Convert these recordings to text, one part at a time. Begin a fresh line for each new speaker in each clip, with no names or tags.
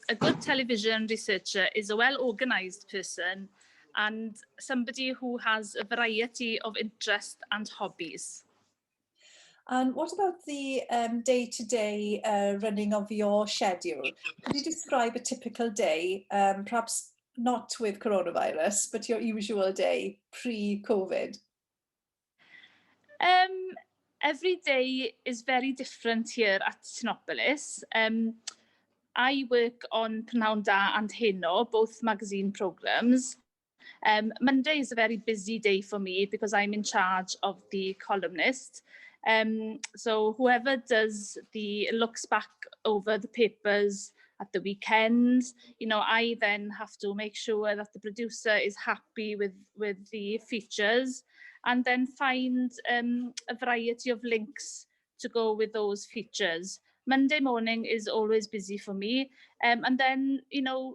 a good television researcher is a well-organised person and somebody who has a variety of interests and hobbies.
And what about the day-to-day running of your schedule? Could you describe a typical day, perhaps not with coronavirus, but your usual day pre-COVID?
Every day is very different here at Sinopolis. I work on Pnawn Da and Heno, both magazine programmes. Monday is a very busy day for me because I'm in charge of the columnist. So whoever looks back over the papers at the weekend, I then have to make sure that the producer is happy with the features, and then find a variety of links to go with those features. Monday morning is always busy for me. And then,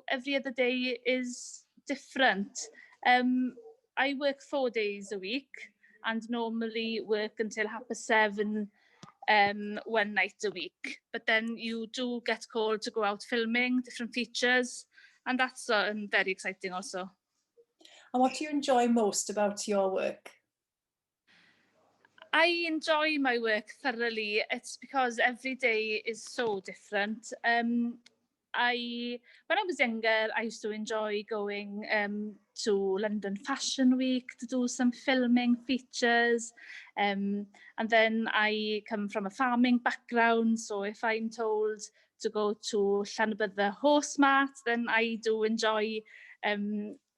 every other day is different. I work 4 days a week and normally work until 7:30 one night a week. But then you do get called to go out filming different features, and that's very exciting also.
And what do you enjoy most about your work?
I enjoy my work thoroughly. It's because every day is so different. When I was younger, I used to enjoy going to London Fashion Week to do some filming features. And then I come from a farming background, so if I'm told to go to Llanbydder Horse Mart, then I do enjoy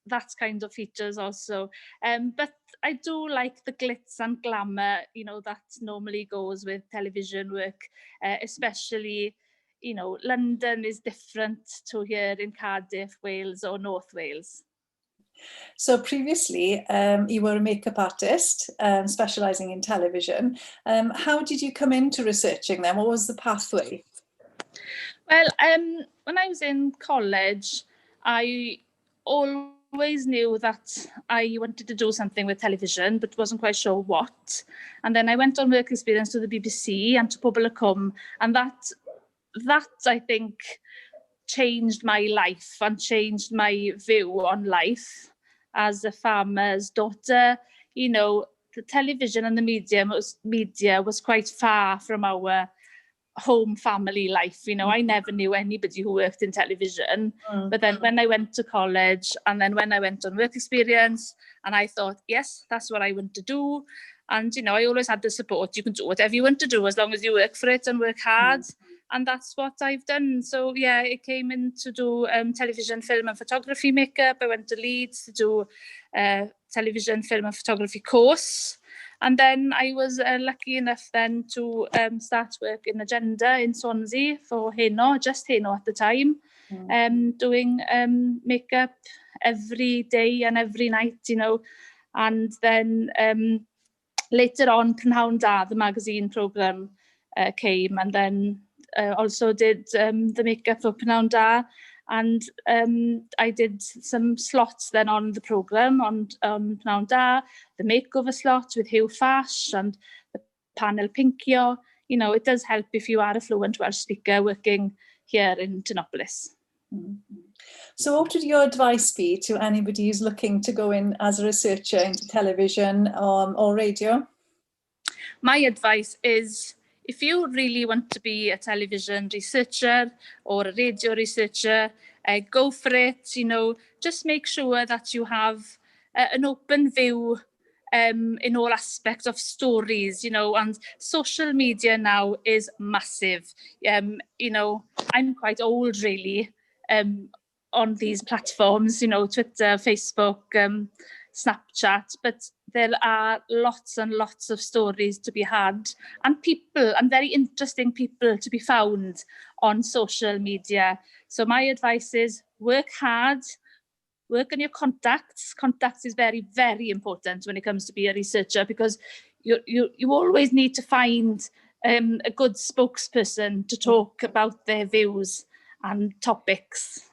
that kind of features also. But I do like the glitz and glamour, that normally goes with television work, especially, London is different to here in Cardiff, Wales or North Wales.
So previously, you were a makeup artist, specialising in television. How did you come into researching them? What was the pathway?
Well, when I was in college, I always knew that I wanted to do something with television, but wasn't quite sure what. And then I went on work experience to the BBC and to Pobl y Cwm, and that I think changed my life and changed my view on life as a farmer's daughter. The television and the media was quite far from our home family life. I never knew anybody who worked in television. But then when I went to college and then when I went on work experience, and I thought, yes, that's what I want to do. And, I always had the support. You can do whatever you want to do as long as you work for it and work hard. And that's what I've done. So, yeah, it came in to do television, film and photography makeup. I went to Leeds to do television, film and photography course. And then I was lucky enough then to start work in Agenda in Swansea for Heno, just Heno at the time, doing makeup every day and every night, And then later on, Pnawn Da, the magazine programme, came, and then also did the makeup for Pnawn Da. And I did some slots then on the programme on Pnawn Da, the makeover slot with Hugh Fash and the panel Pincio. It does help if you are a fluent Welsh speaker working here in Sinopolis.
So what would your advice be to anybody who's looking to go in as a researcher into television or radio?
My advice is, if you really want to be a television researcher or a radio researcher, go for it. Just make sure that you have an open view in all aspects of stories, and social media now is massive. I'm quite old really on these platforms, Twitter, Facebook, Snapchat, but there are lots and lots of stories to be had, and very interesting people to be found on social media. So my advice is work hard, work on your contacts. Contacts is very, very important when it comes to be a researcher, because you always need to find a good spokesperson to talk about their views and topics.